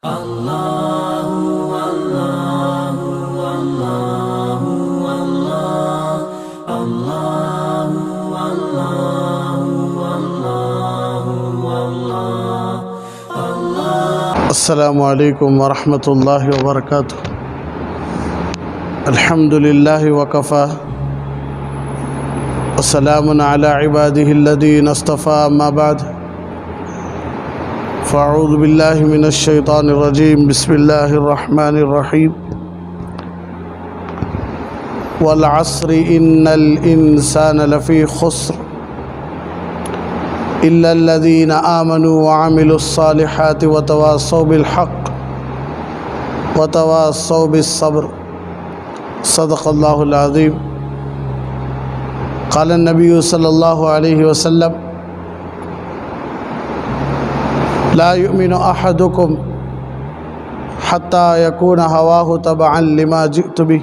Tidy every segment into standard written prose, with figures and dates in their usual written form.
السلام علیکم ورحمۃ اللہ وبرکاتہ۔ الحمد للہ وکفی وسلام علی عبادہ الذین اصطفی، اما بعد فاعوذ باللہ من الشیطان الرجیم، بسم اللہ الرحمن الرحیم۔ والعصر ان الانسان لفی خسر الا الذین آمنوا وعملوا الصالحات وتواصوا بالحق وتواصوا بالصبر، صدق اللہ العظیم۔ قال النبی صلی اللہ علیہ وسلم: لا يؤمن احدكم حتى يكون هواه تبعا لما جئت به،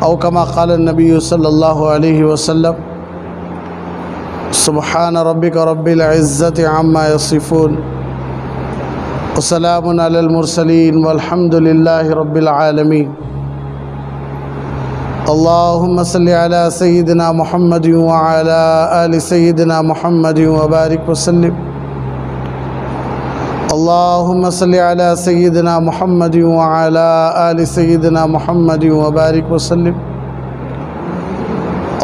او كما قال النبی صلی اللہ علیہ وسلم: سبحان ربک رب العزت عما یصفون وسلام علی المرسلین والحمد للہ رب العالمین۔ اللہم صلی علی سیدنا محمد وعلی آل سیدنا محمد وبارک وسلم۔ اللہم صلی علی سیدنا محمد وعلی آل سیدنا محمد وبارک وسلم۔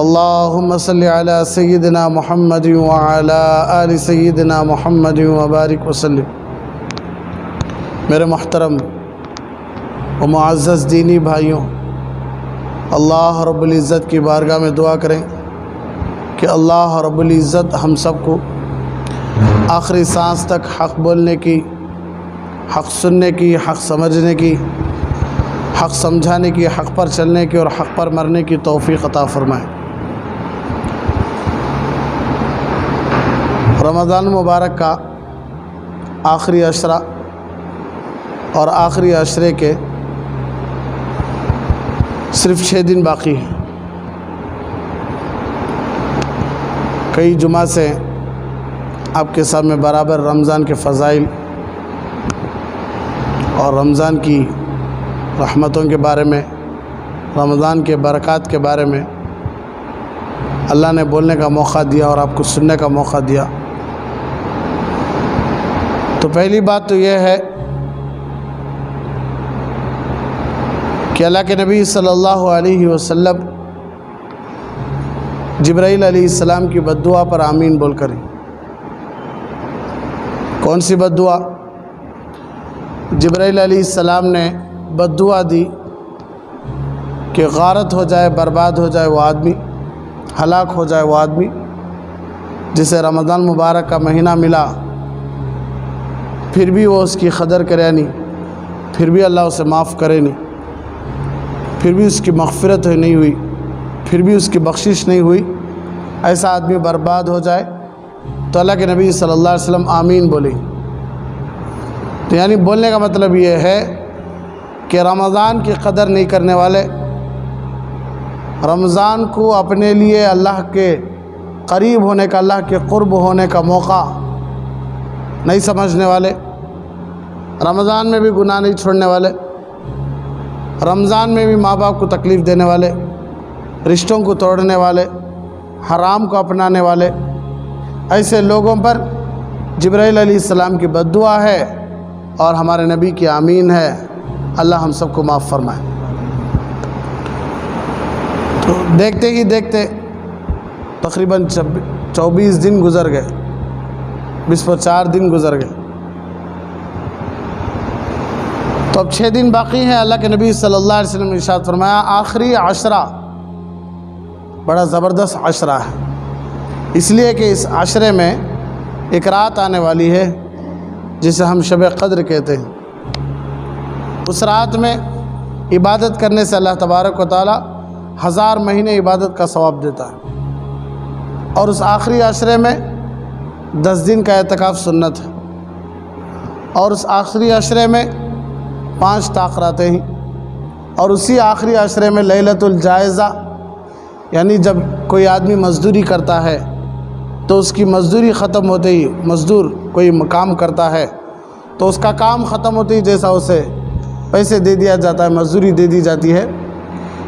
اللہم صلی علی سیدنا محمد وعلی آل سیدنا محمد وبارک وسلم۔ میرے محترم و معزز دینی بھائیوں، اللہ رب العزت کی بارگاہ میں دعا کریں کہ اللہ رب العزت ہم سب کو آخری سانس تک حق بولنے کی، حق سننے کی، حق سمجھنے کی، حق سمجھانے کی، حق پر چلنے کی اور حق پر مرنے کی توفیق عطا فرمائے۔ رمضان مبارک کا آخری عشرہ اور آخری عشرے کے صرف 6 دن باقی ہیں۔ کئی جمعہ سے آپ کے سامنے برابر رمضان کے فضائل اور رمضان کی رحمتوں کے بارے میں، رمضان کے برکات کے بارے میں اللہ نے بولنے کا موقع دیا اور آپ کو سننے کا موقع دیا۔ تو پہلی بات تو یہ ہے کہ اللہ کے نبی صلی اللہ علیہ وسلم جبرائیل علیہ السلام کی بد دعا پر آمین بول کر۔ کون سی بد دعا؟ جبرائیل علیہ السلام نے بد دعا دی کہ غارت ہو جائے، برباد ہو جائے وہ آدمی، ہلاک ہو جائے وہ آدمی جسے رمضان مبارک کا مہینہ ملا، پھر بھی وہ اس کی قدر کرے نہیں، پھر بھی اللہ اسے معاف کرے نہیں، پھر بھی اس کی مغفرت نہیں ہوئی، پھر بھی اس کی بخشش نہیں ہوئی، ایسا آدمی برباد ہو جائے تو اللہ کے نبی صلی اللہ علیہ وسلم آمین بولے۔ تو یعنی بولنے کا مطلب یہ ہے کہ رمضان کی قدر نہیں کرنے والے، رمضان کو اپنے لیے اللہ کے قریب ہونے کا، اللہ کے قرب ہونے کا موقع نہیں سمجھنے والے، رمضان میں بھی گناہ نہیں چھوڑنے والے، رمضان میں بھی ماں باپ کو تکلیف دینے والے، رشتوں کو توڑنے والے، حرام کو اپنانے والے، ایسے لوگوں پر جبرائیل علیہ السلام کی بد دعا ہے اور ہمارے نبی کی آمین ہے۔ اللہ ہم سب کو معاف فرمائے۔ تو دیکھتے ہی دیکھتے تقریباً 24 دن گزر گئے، 24 دن گزر گئے، تو اب 6 دن باقی ہیں۔ اللہ کے نبی صلی اللہ علیہ وسلم نے ارشاد فرمایا آخری عشرہ بڑا زبردست عشرہ ہے، اس لیے کہ اس عشرے میں ایک رات آنے والی ہے جسے ہم شب قدر کہتے ہیں۔ اس رات میں عبادت کرنے سے اللہ تبارک و تعالی 1000 مہینے عبادت کا ثواب دیتا ہے، اور اس آخری عشرے میں 10 دن کا اعتکاف سنت ہے، اور اس آخری عشرے میں 5 طاقراتیں ہیں، اور اسی آخری عشرے میں لیلۃ الجائزہ، یعنی جب کوئی آدمی مزدوری کرتا ہے تو اس کی مزدوری ختم ہوتے ہی، مزدور کوئی کام کرتا ہے تو اس کا کام ختم ہوتے ہی جیسا اسے پیسے دے دیا جاتا ہے، مزدوری دے دی جاتی ہے،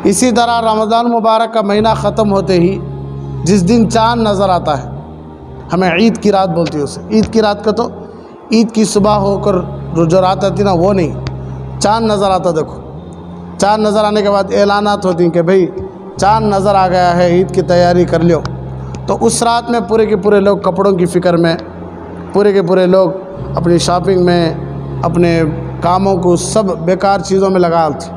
اسی طرح رمضان مبارک کا مہینہ ختم ہوتے ہی جس دن چاند نظر آتا ہے، ہمیں عید کی رات بولتی ہے اسے، عید کی رات کا تو عید کی صبح ہو کر جو رات آتی نا وہ نہیں، چاند نظر آتا، دیکھو چاند نظر آنے کے بعد اعلانات ہوتی ہیں کہ بھئی چاند نظر آ گیا ہے، عید کی تیاری کر لیو۔ تو اس رات میں پورے کے پورے لوگ کپڑوں کی فکر میں، پورے کے پورے لوگ اپنی شاپنگ میں، اپنے کاموں کو سب بیکار چیزوں میں لگا تھے۔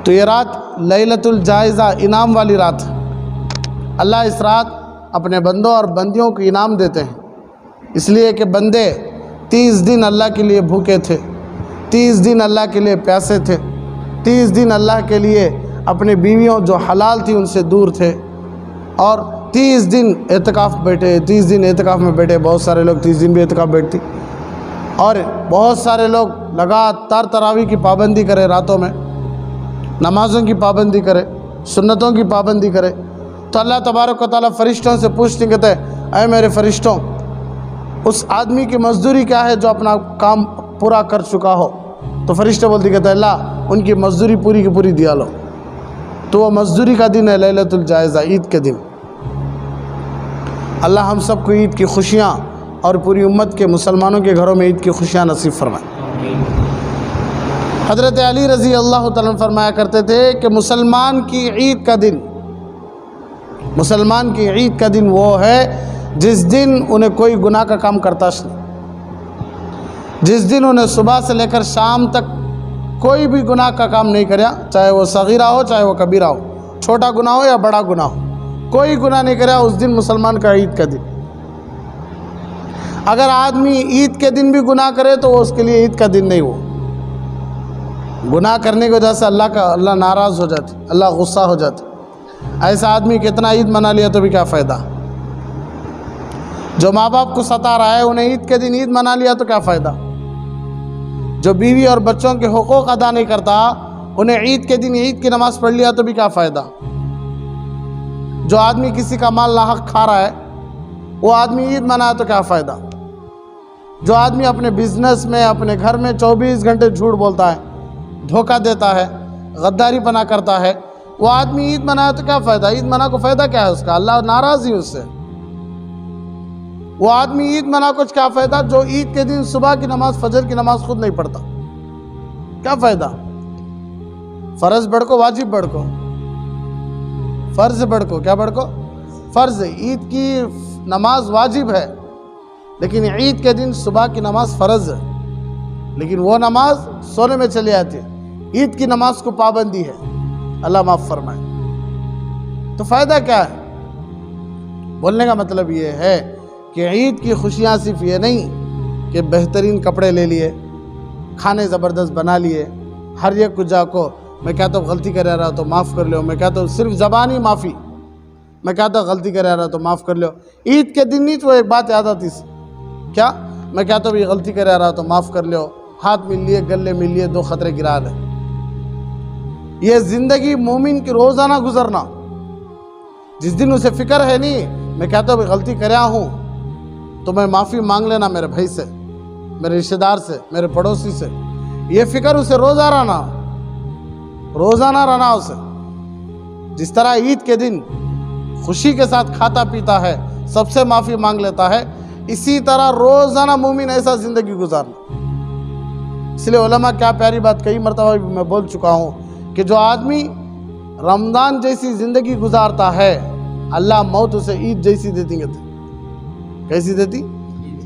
تو یہ رات لیلۃ الجائزہ، انعام والی رات ہے۔ اللہ اس رات اپنے بندوں اور بندیوں کو انعام دیتے ہیں، اس لیے کہ بندے 30 دن اللہ کے لیے بھوکے تھے، 30 دن اللہ کے لیے پیاسے تھے، 30 دن اللہ کے لیے اپنے بیویوں جو حلال تھی ان سے دور تھے، اور 30 دن اعتکاف بیٹھے، 30 دن اعتکاف میں بیٹھے، بہت سارے لوگ 30 دن بھی اعتکاف بیٹھتی، اور بہت سارے لوگ لگاتار تراویح کی پابندی کرے، راتوں میں نمازوں کی پابندی کرے، سنتوں کی پابندی کرے۔ تو اللہ تبارک و تعالیٰ فرشتوں سے پوچھتے کہتے ہیں اے میرے فرشتوں، اس آدمی کی مزدوری کیا ہے جو اپنا کام پورا کر چکا ہو؟ تو فرشتے بولتے کہتے ہیں اللہ ان کی مزدوری پوری کی پوری دیا لو۔ تو وہ مزدوری کا دن ہے لیلۃ الجائزہ، عید کے دن۔ اللہ ہم سب کو عید کی خوشیاں اور پوری امت کے مسلمانوں کے گھروں میں عید کی خوشیاں نصیب فرمائے۔ حضرت علی رضی اللہ تعالیٰ عنہ فرمایا کرتے تھے کہ مسلمان کی عید کا دن، مسلمان کی عید کا دن وہ ہے جس دن انہیں کوئی گناہ کا کام کرتا نہیں، جس دن انہیں صبح سے لے کر شام تک کوئی بھی گناہ کا کام نہیں کریا، چاہے وہ صغیرہ ہو چاہے وہ کبیرہ ہو، چھوٹا گناہ ہو یا بڑا گناہ ہو، کوئی گناہ نہیں کریا، اس دن مسلمان کا عید کا دن۔ اگر آدمی عید کے دن بھی گناہ کرے تو وہ اس کے لیے عید کا دن نہیں، وہ گناہ کرنے کی وجہ سے اللہ ناراض ہو جاتی، اللہ غصہ ہو جاتی۔ ایسا آدمی کتنا عید منا لیا تو بھی کیا فائدہ؟ جو ماں باپ کو ستا رہا ہے انہیں عید کے دن عید منا لیا تو کیا فائدہ؟ جو بیوی اور بچوں کے حقوق ادا نہیں کرتا انہیں عید کے دن عید کی نماز پڑھ لیا تو بھی کیا فائدہ؟ جو آدمی کسی کا مال ناحق کھا رہا ہے وہ آدمی عید منائے تو کیا فائدہ؟ جو آدمی اپنے بزنس میں، اپنے گھر میں 24 گھنٹے جھوٹ بولتا ہے، دھوکہ دیتا ہے، غداری پنا کرتا ہے، وہ آدمی عید منائے تو کیا فائدہ؟ عید منا کو فائدہ کیا ہے اس کا؟ اللہ ناراض ہی اس سے۔ وہ آدمی عید منا کچھ کیا فائدہ جو عید کے دن صبح کی نماز، فجر کی نماز خود نہیں پڑھتا؟ کیا فائدہ؟ فرض بڑھ کو، واجب بڑھ کو، فرض بڑھ کو، کیا بڑھ کو؟ فرض۔ عید کی نماز واجب ہے لیکن عید کے دن صبح کی نماز فرض ہے، لیکن وہ نماز سونے میں چلی آتی ہے۔ عید کی نماز کو پابندی ہے، اللہ معاف فرمائے۔ تو فائدہ کیا ہے؟ بولنے کا مطلب یہ ہے کہ عید کی خوشیاں صرف یہ نہیں کہ بہترین کپڑے لے لیے، کھانے زبردست بنا لیے، ہر ایک کو جا کو میں کہتا ہوں غلطی کر رہا تو معاف کر لو، میں کہتا ہوں صرف زبانی معافی، میں کہتا ہوں غلطی کر رہا تو معاف کر لو۔ عید کے دن نہیں تو ایک بات یاد آتی سی، کیا؟ میں کہتا ہوں یہ غلطی کر رہا تو معاف کر لو، ہاتھ مل لیے، گلے مل لیے، 2 خطرے گرا لے۔ یہ زندگی مومن کی روزانہ گزرنا، جس دن اسے فکر ہے نہیں میں کہتا ہوں غلطی کریا ہوں تو میں معافی مانگ لینا میرے بھائی سے، میرے رشتہ دار سے، میرے پڑوسی سے، یہ فکر اسے روزانہ رہنا اسے۔ جس طرح عید کے دن خوشی کے ساتھ کھاتا پیتا ہے، سب سے معافی مانگ لیتا ہے، اسی طرح روزانہ مومن ایسا زندگی گزارنا۔ اس لیے علماء کیا پیاری بات کئی مرتبہ میں بول چکا ہوں کہ جو آدمی رمضان جیسی زندگی گزارتا ہے اللہ موت اسے عید جیسی دیتی کہتے۔ کیسی دیتی؟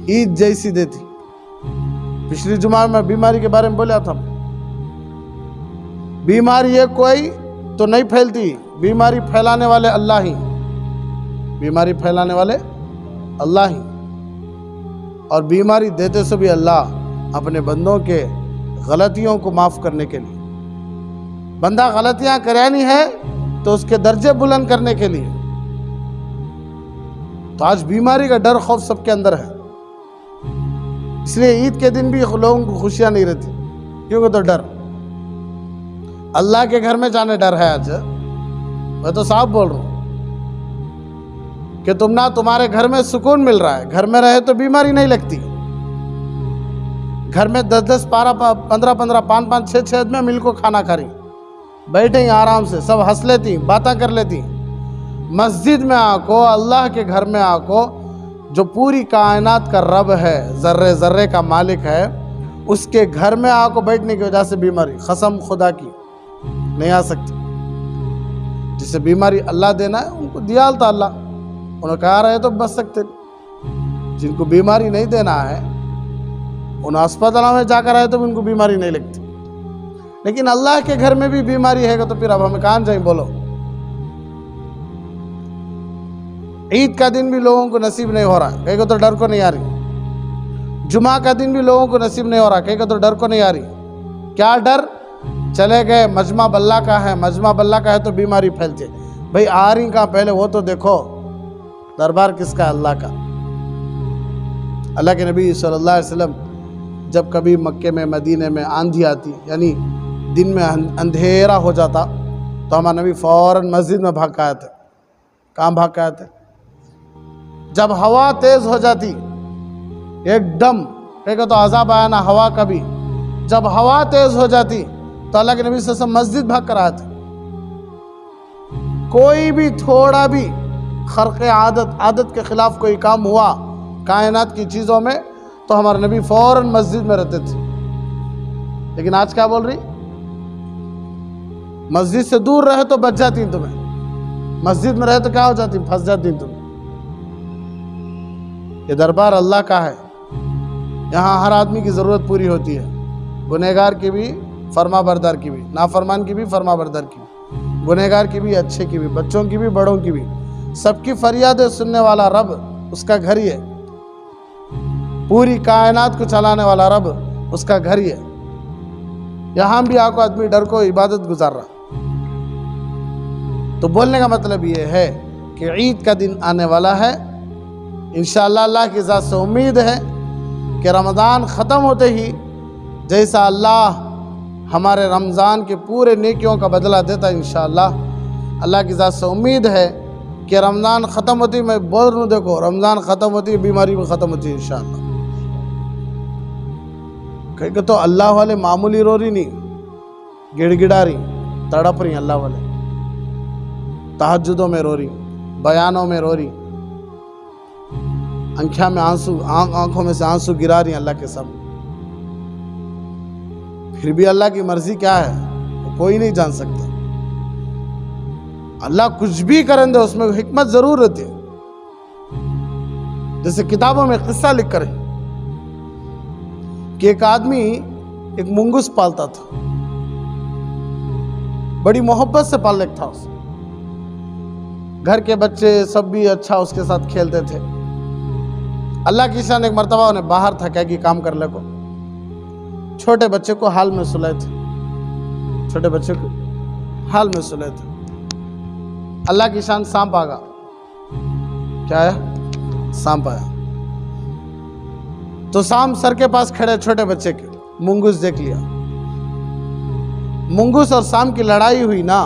عید جیسی دیتی۔ پچھلی جمعہ میں بیماری کے بارے میں بولا تھا، بیماری یہ کوئی تو نہیں پھیلتی، بیماری پھیلانے والے اللہ ہی، بیماری پھیلانے والے اللہ ہی، اور بیماری دیتے سے بھی اللہ اپنے بندوں کے غلطیوں کو معاف کرنے کے لیے۔ بندہ غلطیاں کرانی ہے تو اس کے درجے بلند کرنے کے لیے۔ تو آج بیماری کا ڈر خوف سب کے اندر ہے، اس لیے عید کے دن بھی لوگوں کو خوشیاں نہیں رہتی، کیونکہ تو ڈر، اللہ کے گھر میں جانے ڈر ہے۔ آج میں تو صاحب بول رہا ہوں کہ تمہارے گھر میں سکون مل رہا ہے، گھر میں رہے تو بیماری نہیں لگتی، گھر میں 10-10 15-15 5-5 6-6 آدمی مل کو کھانا کھا رہی, بیٹھیں آرام سے, سب ہنس لیتی, باتیں کر لیتی. مسجد میں آ کو, اللہ کے گھر میں آ کو, جو پوری کائنات کا رب ہے, ذرے ذرے کا مالک ہے, اس کے گھر میں آ کو بیٹھنے کی وجہ سے بیماری, قسم خدا کی نہیں آ سکتی. جسے بیماری اللہ دینا ہے ان کو دیا تھا اللہ, انہوں کہا رہے تو بچ سکتے. جن کو بیماری نہیں دینا ہے ان اسپتالوں میں جا کر آئے تو ان کو بیماری نہیں لگتی. لیکن اللہ کے گھر میں بھی بیماری ہے گا تو پھر اب ہمیں کہاں جائیں بولو. عید کا دن بھی لوگوں کو نصیب نہیں ہو رہا, کہیں کو تو ڈر کو نہیں آ رہی. جمعہ کا دن بھی لوگوں کو نصیب نہیں ہو رہا, کہیں کو تو ڈر کو نہیں آ رہی. کیا ڈر؟ چلے گئے مجمع باللہ کا ہے, مجمع باللہ کا ہے تو بیماری پھیلتی. بھئی آ رہی کہاں, پہلے وہ تو دیکھو دربار کس کا ہے, اللہ کا. اللہ کے نبی صلی اللہ علیہ وسلم جب کبھی مکے میں مدینے میں آندھی آتی, یعنی دن میں اندھیرا ہو جاتا, تو ہمارے نبی فوراً مسجد میں بھاگ کے آئے تھے. کہاں بھاگ کے آئے تھے؟ جب ہوا تیز ہو جاتی ایک دم, کہیں تو عذاب آیا نا ہوا کا بھی, جب ہوا تیز ہو جاتی تو اللہ کے نبی صلی اللہ علیہ وسلم مسجد بھاگ کر آئے تھے. کوئی بھی تھوڑا بھی خرق عادت کے خلاف کوئی کام ہوا کائنات کی چیزوں میں تو ہمارے نبی فوراً مسجد میں رہتے تھے. لیکن آج کیا بول رہی, مسجد سے دور رہے تو بچ جاتی تمہیں, مسجد میں رہے تو کیا ہو جاتی, پھنس جاتی تمہیں. یہ دربار اللہ کا ہے, یہاں ہر آدمی کی ضرورت پوری ہوتی ہے, گنہگار کی بھی, فرما بردار کی بھی, نافرمان کی بھی, فرما بردار کی بھی, گنہگار کی بھی, اچھے کی بھی, بچوں کی بھی, بڑوں کی بھی. سب کی فریادیں سننے والا رب اس کا گھر ہی ہے. پوری کائنات کو چلانے والا رب اس کا گھر ہی ہے. یہاں بھی آ کو آدمی ڈر کو عبادت گزار رہا. تو بولنے کا مطلب یہ ہے کہ عید کا دن آنے والا ہے. انشاءاللہ اللہ کی ذات سے امید ہے کہ رمضان ختم ہوتے ہی جیسا اللہ ہمارے رمضان کے پورے نیکیوں کا بدلہ دیتا ہے, انشاءاللہ اللہ کی ذات سے امید ہے کہ رمضان ختم ہوتی, میں بول رہا ہوں دیکھو رمضان ختم ہوتی, بیماری بھی ختم ہوتی ہے انشاءاللہ. کہ تو اللہ والے معمولی رو رہی نہیں, گڑ گڑا رہی, تڑپ رہی. اللہ والے تہجدوں میں رو رہی, بیانوں میں رو رہی, آنکھوں میں سے آنسو گرا رہی اللہ کے سامنے. پھر بھی اللہ کی مرضی کیا ہے وہ کوئی نہیں جان سکتا. اللہ کچھ بھی کریں دے اس میں حکمت ضرور رہتی ہے. جیسے کتابوں میں قصہ لکھ کر کہ ایک آدمی ایک منگس پالتا تھا, بڑی محبت سے پال رکھا اسے. گھر کے بچے سب بھی اچھا اس کے ساتھ کھیلتے تھے. اللہ کی شان ایک مرتبہ انہیں باہر تھا کیا کہ کام کر لے کو, چھوٹے بچے کو حال میں سلائے تھے, چھوٹے بچے کو حال میں سلائے تھے. اللہ کی شان سانپ آگا. کیا ہے؟ سانپ آیا. تو سانپ سر کے پاس کھڑے چھوٹے بچے کے, منگوس دیکھ لیا. منگوس اور سانپ کی لڑائی ہوئی نا,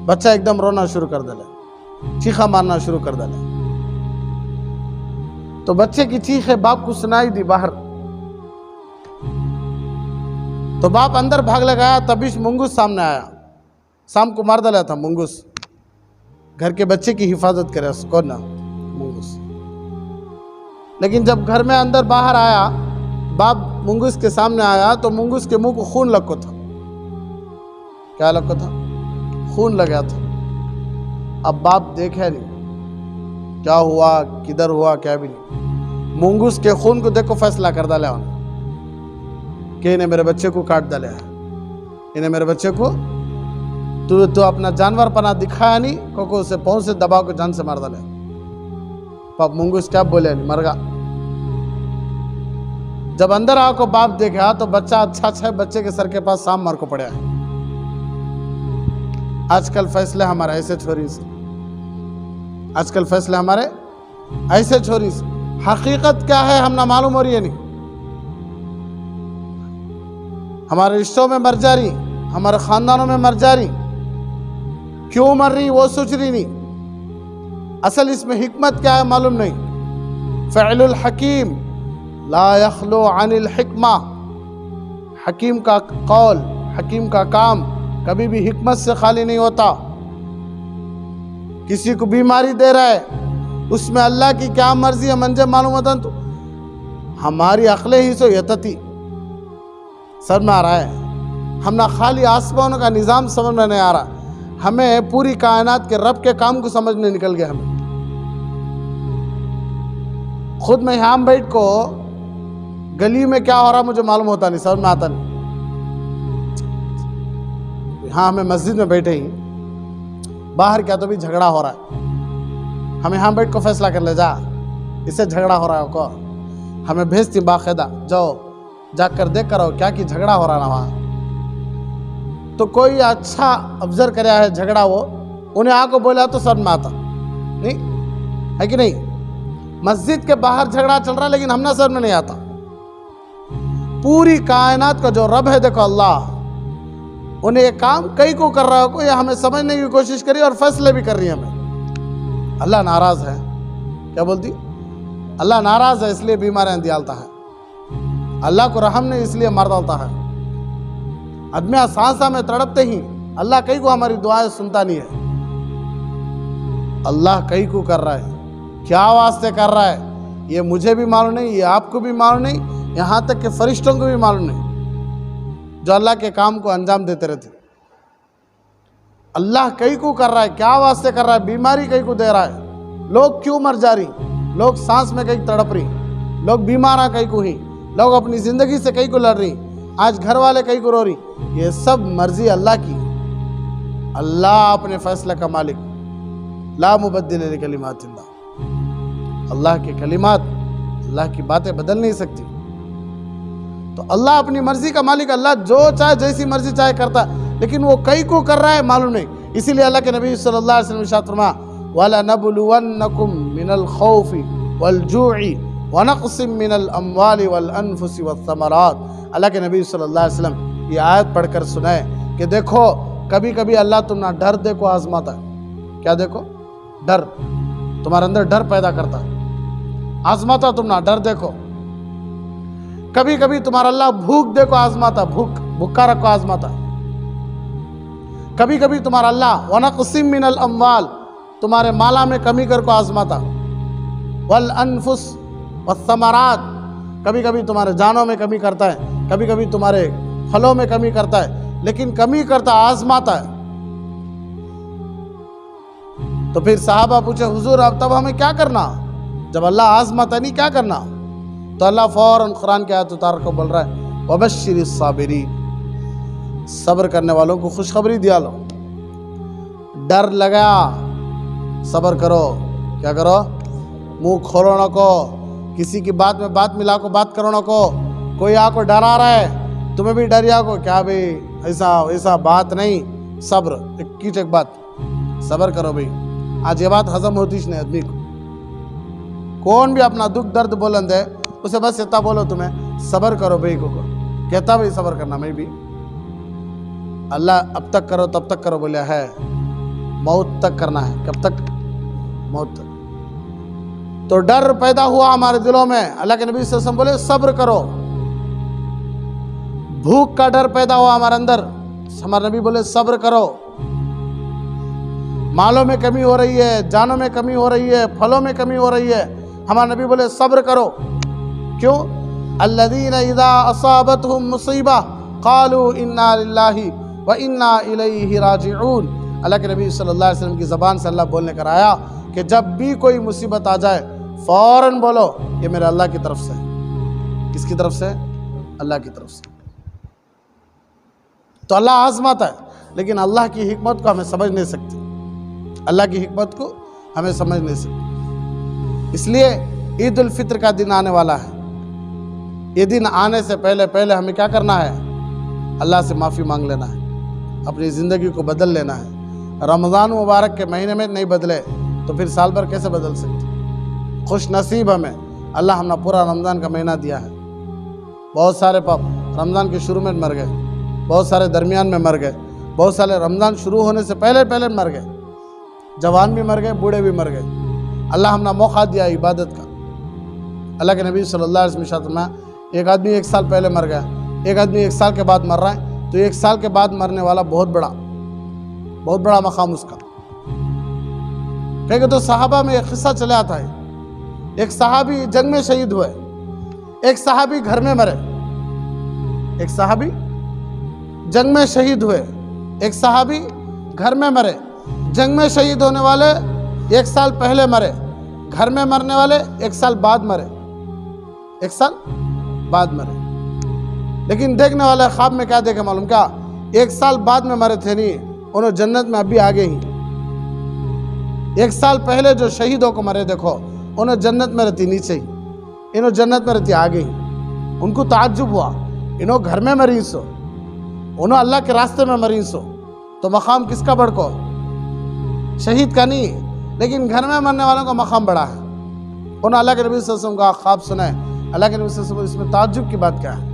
بچہ ایک دم رونا شروع کر دلے, چیخا مارنا شروع کر دلے. تو بچے کی چیخیں باپ کو سنائی دی باہر. تو باپ اندر بھاگ لگایا, تبھی منگوس سامنے آیا. سانپ کو مار ڈالا تھا منگوس, گھر کے بچے کی حفاظت کرے اس کو نا منگوس. لیکن جب گھر میں اندر باہر آیا, باپ منگوس کے سامنے آیا تو منگوس کے منہ کو خون لگا تھا. کیا لگا تھا؟ خون لگا تھا. اب باپ دیکھے نہیں کیا ہوا, کدھر ہوا, کیا بھی نہیں. منگوس کے خون کو دیکھو فیصلہ کر ڈالا انہیں کہ انہیں میرے بچے کو کاٹ ڈالے ہے, انہیں میرے بچے کو تو اپنا جانور پنا دکھایا نہیں, کو اسے پاؤں سے دبا کو جان سے مار ڈالے. باپ منگوس کیا بولے نہیں, مر گا. جب اندر آ کو باپ دیکھا تو بچہ اچھا بچے کے سر کے پاس سام مار کو پڑیا ہے. آج کل فیصلے ہمارے ایسے چھوری سے, آج کل فیصلے ہمارے ایسے چھوری سے. حقیقت کیا ہے ہم نہ معلوم ہو رہی ہے نہیں. ہمارے رشتوں میں مر جا رہی, ہمارے خاندانوں میں مر جا رہی. کیوں مر رہی وہ سوچ رہی نہیں. اصل اس میں حکمت کیا ہے معلوم نہیں. فعل الحکیم لا یخلو عن الحکمہ، حکیم کا قول، حکیم کا کام کبھی بھی حکمت سے خالی نہیں ہوتا۔ کسی کو بیماری دے رہا ہے، اس میں اللہ کی کیا مرضی ہے منجے معلوم ہوتا تو ہماری عقلیں ہی سو یتتی سر میں آ رہا ہے۔ ہم نہ خالی آسمانوں کا نظام سمجھ میں نہیں آ رہا، ہمیں پوری کائنات کے رب کے کام کو سمجھنے نکل گیا۔ ہمیں خود میں یہاں بیٹھ کو گلی میں کیا ہو رہا مجھے معلوم ہوتا نہیں، سمجھ میں آتا نہیں۔ یہاں ہمیں مسجد میں بیٹھے ہی باہر کیا تو بھی جھگڑا ہو رہا ہے، ہم یہاں بیٹھ کو فیصلہ کر لے، جا اس سے جھگڑا ہو رہا ہے کو ہمیں بھیجتی باقاعدہ، جاؤ جا کر دیکھ کر آؤ کیا کی جھگڑا ہو رہا نا وہاں۔ تو کوئی اچھا ابزر کریا ہے جھگڑا، وہ انہیں آ کو بولا تو سمجھ میں آتا نہیں ہے کہ نہیں۔ مسجد کے باہر جھگڑا چل رہا ہے لیکن ہم نہ سمجھ میں نہیں آتا۔ پوری کائنات کا جو رب ہے دیکھو اللہ، انہیں یہ کام کئی کو کر رہا ہے، کوئی ہمیں سمجھنے کی کوشش کری اور فیصلے بھی کر رہی ہے ہمیں۔ اللہ ناراض ہے، کیا بولتی؟ اللہ ناراض ہے اس لیے بیماریاں دیالتا ہے، اللہ کو رحم نہیں اس لیے مار ڈالتا ہے۔ آدمی سانسا میں تڑپتے ہی اللہ کئی کو ہماری دعائیں سنتا نہیں ہے۔ اللہ کئی کو کر رہا ہے، کیا واسطے کر رہا ہے یہ مجھے بھی معلوم نہیں، یہ آپ کو بھی معلوم نہیں، یہاں تک کہ فرشتوں کو بھی معلوم نہیں جو اللہ کے کام کو انجام دیتے رہتے۔ اللہ کئی کو کر رہا ہے، کیا واسطے کر رہا ہے، بیماری کئی کو دے رہا ہے، لوگ کیوں مر جا رہی، لوگ سانس میں کئی تڑپ رہی، لوگ بیمار کئی کو ہی، لوگ اپنی زندگی سے کئی کو لڑ رہی، آج گھر والے کئی کو رو رہی، یہ سب مرضی اللہ کی۔ اللہ اپنے فیصلہ کا مالک، لا مبدل لکلمات اللہ، اللہ کے کلمات، اللہ کی باتیں بدل نہیں سکتی۔ تو اللہ اپنی مرضی کا مالک، اللہ جو چاہے جیسی مرضی چاہے کرتا ہے، لیکن وہ کئی کو کر رہا ہے معلوم نہیں۔ اسی لیے اللہ کے نبی صلی اللہ علیہ وسلم ارشاد فرمایا وَلَنَبْلُوَنَّكُم مِّنَ الْخَوْفِ وَالْجُوعِ وَنَقْصٍ مِّنَ الْأَمْوَالِ وَالْأَنفُسِ وَالثَّمَرَاتِ۔ اللہ کے نبی صلی اللہ علیہ وسلم یہ آیت پڑھ کر سنائے کہ دیکھو کبھی کبھی اللہ تم نہ ڈر دیکھو آزماتا ہے، کیا دیکھو؟ ڈر، تمہارے اندر ڈر پیدا کرتا ہے، آزماتا تم نہ ڈر دیکھو۔ کبھی کبھی تمہارا اللہ بھوک دیکھو آزماتا، بھوکا رکھو آزماتا۔ کبھی کبھی تمہارا اللہ وَنَقْصٍ مِّنَ الْأَمْوَالِ تمہارے مالا میں کمی کر کو آزماتا، وَالْأَنفُسِ وَالثَّمَرَاتِ کبھی کبھی تمہارے جانوں میں کمی کرتا ہے، کبھی کبھی تمہارے پھلوں میں کمی کرتا ہے، لیکن کمی کرتا آزماتا ہے۔ تو پھر صحابہ پوچھے حضور اب تب ہمیں کیا کرنا جب اللہ آزماتا نہیں، کیا کرنا؟ تو اللہ فوراً قرآن کی آیت اتار کو بول رہا ہے وَبَشِّرِ الصَّابِرِينَ، صبر کرنے والوں کو خوشخبری دیا لو۔ ڈر لگا صبر کرو، کیا کرو؟ منہ کھولو نہ کو، کسی کی بات میں بات ملا کو بات کرو نہ کو، کوئی آ کو ڈرا رہا ہے تمہیں بھی ڈریا کو، کیا بھئی ایسا بات نہیں، صبر ایک بات، صبر کرو بھئی۔ آج یہ بات ہضم ہوتی نہیں آدمی کو، کون بھی اپنا دکھ درد بولند ہے اسے بس اتنا بولو تمہیں صبر کرو بھئی کو کہتا بھئی صبر کرنا، میں بھی اللہ اب تک کرو تب تک کرو بولیا ہے، موت تک کرنا ہے، کب تک؟ موت تک۔ تو ڈر پیدا ہوا ہمارے دلوں میں، اللہ کے نبی صلی اللہ علیہ وسلم بولے صبر کرو۔ بھوک کا ڈر پیدا ہوا ہمارے اندر، ہمارے نبی بولے صبر کرو۔ مالوں میں کمی ہو رہی ہے، جانوں میں کمی ہو رہی ہے، پھلوں میں کمی ہو رہی ہے، ہمارے نبی بولے صبر کرو۔ کیوں؟ الذین اذا اصابتهم مصیبہ قالوا انا للہ وانا الیہ راجعون۔ اللہ کے نبی صلی اللہ علیہ وسلم کی زبان سے اللہ بولنے کر آیا کہ جب بھی کوئی مصیبت آ جائے فوراً بولو یہ میرے اللہ کی طرف سے ہے۔ کس کی طرف سے؟ اللہ کی طرف سے۔ تو اللہ آزماتا ہے لیکن اللہ کی حکمت کو ہمیں سمجھ نہیں سکتے، اللہ کی حکمت کو ہمیں سمجھ نہیں سکتے۔ اس لیے عید الفطر کا دن آنے والا ہے، یہ دن آنے سے پہلے ہمیں کیا کرنا ہے؟ اللہ سے معافی مانگ لینا ہے، اپنی زندگی کو بدل لینا ہے۔ رمضان مبارک کے مہینے میں نہیں بدلے تو پھر سال بھر کیسے بدل سکتے؟ خوش نصیب ہمیں، اللہ ہم نے پورا رمضان کا مہینہ دیا ہے۔ بہت سارے رمضان کے شروع میں مر گئے، بہت سارے درمیان میں مر گئے، بہت سارے رمضان شروع ہونے سے پہلے مر گئے، جوان بھی مر گئے، بوڑھے بھی مر گئے۔ اللہ ہم نے موقع دیا عبادت کا، اللہ کے نبی صلی اللہ علیہ وسلم ارشاد فرمایا ایک آدمی 1 سال پہلے مر گیا، ایک آدمی 1 سال کے بعد مر رہا ہے، تو 1 سال کے بعد مرنے والا بہت بڑا مقام اس کا. کہ تو صحابہ میں ایک قصہ چلے آتا ہے، ایک صحابی جنگ میں شہید ہوئے، ایک صحابی گھر میں مرے. ایک صحابی جنگ میں شہید ہوئے، ایک صحابی گھر میں مرے. جنگ میں شہید ہونے والے 1 سال پہلے مرے، گھر میں مرنے والے 1 سال بعد مرے. 1 سال بعد مرے. لیکن دیکھنے والے خواب میں کیا دیکھے معلوم کیا؟ 1 سال بعد میں مرے تھے نہیں، انہوں جنت میں ابھی آگے ہی. 1 سال پہلے جو شہیدوں کو مرے دیکھو، انہوں جنت میں رہتی نیچے ہی، انہوں جنت میں رہتی آگے ہی. ان کو تعجب ہوا، انہوں گھر میں مری سو، انہوں اللہ کے راستے میں مری سو، تو مقام کس کا بڑھ کو؟ شہید کا نہیں، لیکن گھر میں مرنے والوں کا مقام بڑا ہے. انہوں اللہ کے نبی صلی اللہ علیہ وسلم کا خواب سنا ہے. اللہ کے نبی صلی اللہ علیہ وسلم اس میں تعجب کی بات کیا ہے؟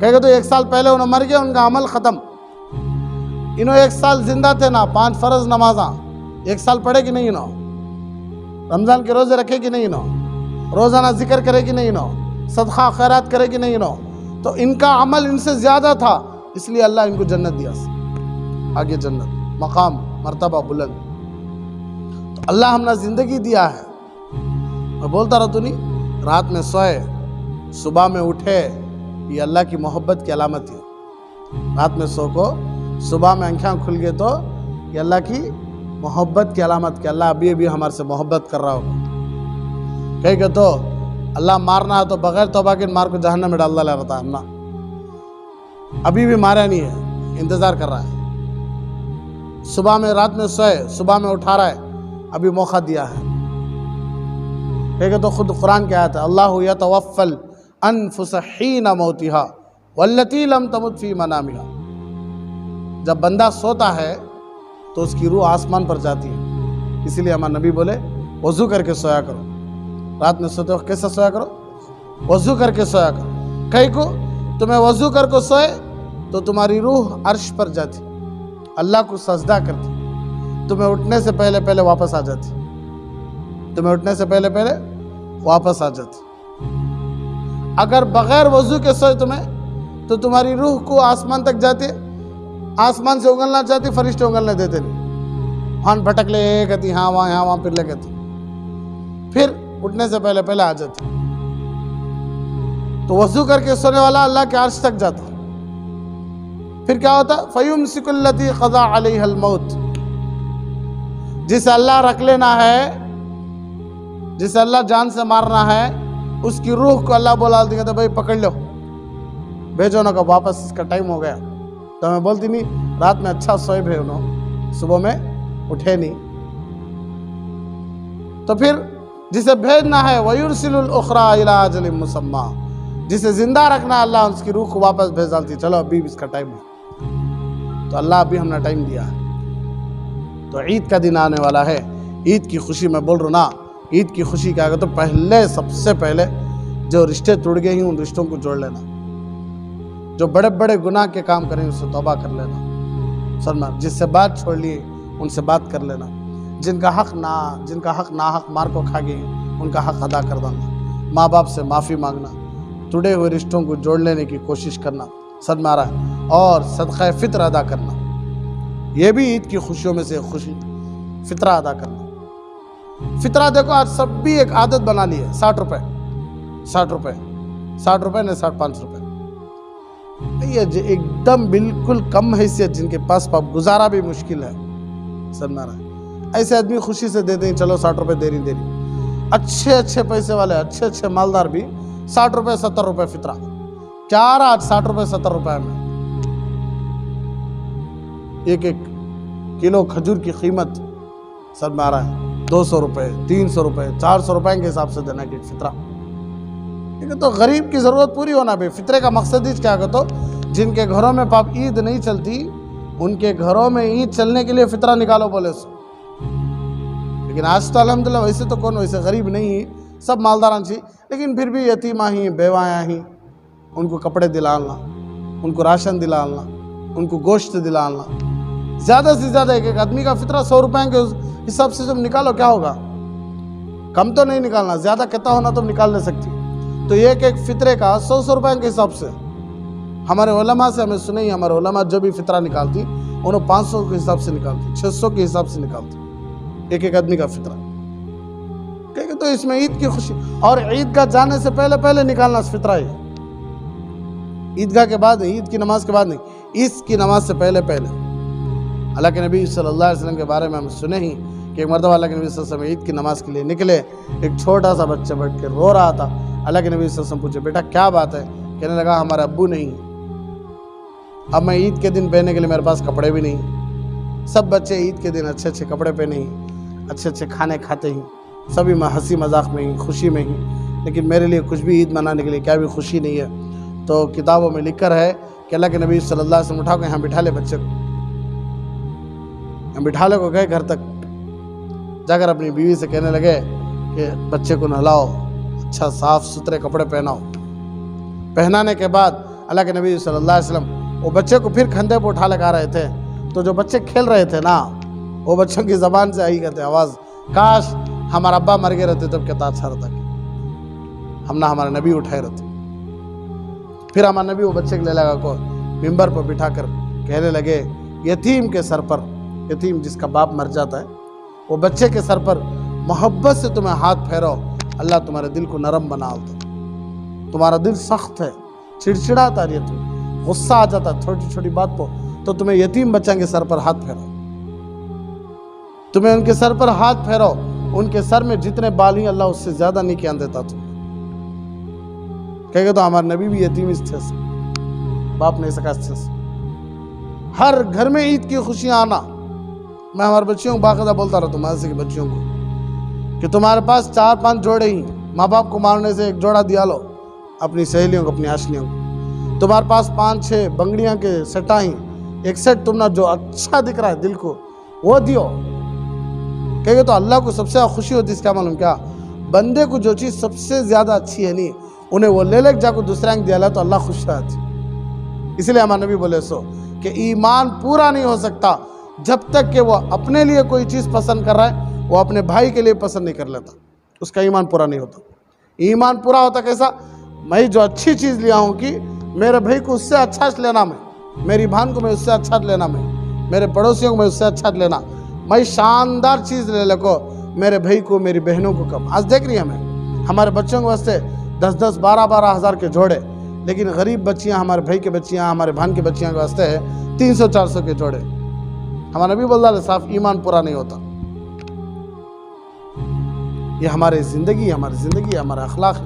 کہے گا تو 1 سال پہلے انہوں مر گئے، ان کا عمل ختم. انہوں 1 سال زندہ تھے نا، 5 فرض نمازاں 1 سال پڑھے کہ نہیں، انہوں رمضان کے روزے رکھے کہ نہیں، انہوں روزانہ ذکر کرے کہ نہیں، انہوں صدقہ خیرات کرے کہ نہیں، انہوں تو ان کا عمل ان سے زیادہ تھا، اس لیے اللہ ان کو جنت دیا. آگے جنت، مقام، مرتبہ بلند. تو اللہ ہم نے زندگی دیا ہے. میں بولتا رہتا نہیں، رات میں سوئے صبح میں اٹھے، یہ اللہ کی محبت کی علامت ہے. رات میں سو کو صبح میں آنکھیں کھل گئے تو یہ اللہ کی محبت کی علامت، کہ اللہ ابھی ہمارے سے محبت کر رہا ہوگا. کہیں کہ تو اللہ مارنا ہے تو بغیر توبہ کے مار کو جہنم میں ڈال ڈالا رہتا ہے نا. ابھی بھی مارا نہیں ہے، انتظار کر رہا ہے. صبح میں رات میں سوئے، صبح میں اٹھا رہا ہے، ابھی موقع دیا ہے. کہ تو خود قرآن کی آیت ہے، اللہ یتوفی الانفس حین موتہا واللتی لم تمت فی منامہا. جب بندہ سوتا ہے تو اس کی روح آسمان پر جاتی ہے. اسی لیے ہمارے نبی بولے وضو کر کے سویا کرو. رات میں سوتے وقت کیسا سویا کرو؟ وضو کر کے سویا کرو. کہیں کو تمہیں وضو کر کے سوئے تو تمہاری روح عرش پر جاتی، اللہ کو سجدہ کرتی، تمہیں اٹھنے سے پہلے واپس آ جاتی، تمہیں اٹھنے سے پہلے واپس آ جاتی. اگر بغیر وضو کے سوئے تمہیں تو تمہاری روح کو آسمان تک جاتی، آسمان سے اگلنا چاہتی، فرشتے اگلنے دیتے نہیں، ہان بھٹک لے کہتی، ہاں وہاں پھر لے کہتی، پھر اٹھنے سے پہلے آ جاتی. تو وضو کر کے سونے والا اللہ کے عرش تک جاتا. پھر کیا ہوتا؟ فَيُمْسِكُ الَّتِي قَضَى عَلَيْهَا الْمَوْتِ. جسے اللہ رکھ لینا ہے، جسے اللہ جان سے مارنا ہے، اس کی روح کو اللہ بولا دیتا ہے، بھائی پکڑ لو، بھیجو نا، کہ واپس اس کا ٹائم ہو گیا. تو میں بولتی نہیں، رات میں اچھا سوئے بھی انہوں، صبح میں اٹھے نہیں. تو پھر جسے بھیجنا ہے وَيُرْسِلُ الْأُخْرَى إِلَىٰ أَجَلٍ مُّسَمًّى. جسے زندہ رکھنا ہے، اللہ اس کی روح کو واپس بھیج ڈالتی، چلو ابھی اس کا ٹائم ہے. تو اللہ ابھی ہم نے ٹائم دیا ہے. تو عید کا دن آنے والا ہے، عید کی خوشی میں بول رہا ہوں نا. عید کی خوشی کیا تو پہلے، سب سے پہلے جو رشتے ٹوٹ گئے ہیں ان رشتوں کو جوڑ لینا. جو بڑے گناہ کے کام کریں اس سے توبہ کر لینا. سننا، جس سے بات چھوڑ لی ان سے بات کر لینا. جن کا حق ناحق مار کو کھا گئی ان کا حق ادا کر دینا. ماں باپ سے معافی مانگنا، ٹوٹے ہوئے رشتوں کو جوڑ لینے کی کوشش کرنا، صدمہ آ رہا ہے، اور صدقہ فطر ادا کرنا. یہ بھی عید کی خوشیوں میں سے خوشی، فطرہ ادا کرنا. فطرہ دیکھو آج سب بھی ایک عادت بنا لی ہے. 60 روپے نہیں 65 روپے. یہ ایک دم بالکل کم حیثیت، جن کے پاس گزارا بھی مشکل ہے، سمجھ رہا ہے، ایسے آدمی خوشی سے دیتے ہیں، چلو 60 روپے دے رہی. اچھے پیسے والے، اچھے مالدار بھی 60 روپے 70 روپے فطرہ. کیا آ رہا آج 60 روپے 70 روپے میں؟ ایک کلو کھجور کی قیمت سب میں آ رہا ہے 200 روپے 300 روپے 400 روپے کے حساب سے دینا کہ فطرہ. تو غریب کی ضرورت پوری ہونا بھی فطرے کا مقصد ہی کیا کہتے، جن کے گھروں میں پاپ عید نہیں چلتی ان کے گھروں میں عید چلنے کے لیے فطرہ نکالو بولے سو. لیکن آج تو الحمدللہ ویسے تو کون ویسے غریب نہیں ہی، سب مالداران چاہیے، لیکن پھر بھی یتیماں ہی، بیوایاں ہی، ان کو کپڑے دلانا، ان کو راشن دلانا، ان کو گوشت دلانا. زیادہ سے زیادہ ایک آدمی کا فطرہ 100 روپے کے حساب سے جب نکالو کیا ہوگا؟ کم تو نہیں نکالنا, زیادہ کہتا ہونا تو نکال نہیں سکتی. تو ایک ایک فطرے کا 100 روپے کے حساب سے ہمارے علماء سے ہمیں سنے ہی, ہمارے علماء جو بھی فطرہ نکالتی انہوں 500 کے حساب سے نکالتی, 600 کے حساب سے نکالتی ایک ایک آدمی کا فطرہ. کہ تو اس میں عید کی خوشی, اور عید کا جانے سے پہلے نکالنا فطرہ ہے. عیدگاہ کے بعد نہیں, عید کی نماز کے بعد نہیں, اس کی نماز سے پہلے. اللہ کے نبی صلی اللہ علیہ وسلم کے بارے میں ہم سنے ہی کہ ایک مرتبہ اللہ کے نبی صلی اللہ علیہ وسلم عید کی نماز کے لیے نکلے, ایک چھوٹا سا بچہ بیٹھ کے رو رہا تھا. اللہ کے نبی صلی اللہ علیہ وسلم پوچھے, بیٹا کیا بات ہے؟ کہنے لگا, ہمارا ابو نہیں, اب میں عید کے دن پہننے کے لیے میرے پاس کپڑے بھی نہیں. سب بچے عید کے دن اچھے کپڑے پہنے ہی, اچھے کھانے کھاتے ہی, سبھی ہنسی مذاق میں ہی, خوشی میں ہی, لیکن میرے لیے کچھ بھی عید منانے کے لیے کیا بھی خوشی نہیں ہے. تو کتابوں میں لکھ کر ہے کہ اللہ کے نبی صلی اللہ علیہ وسلم اٹھا کے یہاں بٹھا لے بچے کو, ہم بٹھا لے کو گئے گھر تک, جا کر اپنی بیوی سے کہنے لگے کہ بچے کو نہلاؤ, اچھا صاف ستھرے کپڑے پہناؤ. پہنانے کے بعد اللہ کے نبی صلی اللہ علیہ وسلم وہ بچے کو پھر کندھے پہ اٹھا لگا رہے تھے. تو جو بچے کھیل رہے تھے نا, وہ بچوں کی زبان سے آئی کرتے آواز, کاش ہمارا ابا مر گئے رہتے تب کہتا اچھا رہتا کہ ہم نہ ہمارے نبی اٹھائے رہتے. پھر ہمارا نبی وہ بچے کو لے لگا کو ممبر پر بٹھا کر کہنے لگے, یتیم کے سر پر, یتیم جس کا باپ مر جاتا ہے, وہ بچے کے سر پر محبت سے تمہیں ہاتھ پھیرو, اللہ تمہارے دل کو نرم بنا دو. تمہارا دل سخت ہے, چڑچڑاتا ہے, تم غصہ آ جاتا ہے چھوٹی چھوٹی بات کو, تو تمہیں یتیم بچوں کے سر پر ہاتھ پھیرو, تمہیں ان کے سر پر ہاتھ پھیرو, ان کے سر میں جتنے بال ہیں اللہ اس سے زیادہ نہیں کیا دیتا تمہیں. کہے گا تو ہمارے نبی بھی یتیم اس تھے, باپ نہیں سکا اس سے. ہر گھر میں عید کی خوشیاں آنا. میں ہمارے بچیوں کو باقاعدہ بولتا رہتا ہوں, مدرسے کے بچیوں کو, کہ تمہارے پاس 4-5 جوڑے ہی, ماں باپ کو مارنے سے ایک جوڑا دیا لو اپنی سہیلیوں کو, اپنی آشنیوں کو. تمہارے پاس 5-6 بنگڑیاں کے سیٹاں ہی, ایک سیٹ تم نے جو اچھا دکھ رہا ہے دل کو وہ دیو. کہے گا تو اللہ کو سب سے زیادہ خوشی ہوتی ہے, اس کا معلوم کیا, بندے کو جو چیز سب سے زیادہ اچھی ہے نہیں, انہیں وہ لے جا کو دوسرے کو دیا لا تو اللہ خوش رہتی. اس لیے ہمارے نبی بولے سو کہ ایمان پورا نہیں ہو سکتا جب تک کہ وہ اپنے لیے کوئی چیز پسند کر رہا ہے وہ اپنے بھائی کے لیے پسند نہیں کر لیتا, اس کا ایمان پورا نہیں ہوتا. ایمان پورا ہوتا کیسا, میں جو اچھی چیز لیا ہوں کہ میرے بھائی کو اس سے اچھا لینا, میں میری بہن کو میں اس سے اچھا لینا, میں میرے پڑوسیوں کو میں اس سے اچھا لینا, میں شاندار چیز لے کو میرے بھائی کو میری بہنوں کو کم. آج دیکھ رہی ہیں ہمیں ہمارے بچوں کے واسطے 10-10 12-12 ہزار کے جوڑے, لیکن غریب بچیاں, ہمارے بھائی کے بچیاں, ہمارے بہن کی بچیاں کے واسطے 300-400 کے جوڑے. ہمارا نبی بول رہا ہے صاف ایمان پورا نہیں ہوتا. یہ ہماری زندگی ہمارا اخلاق ہے.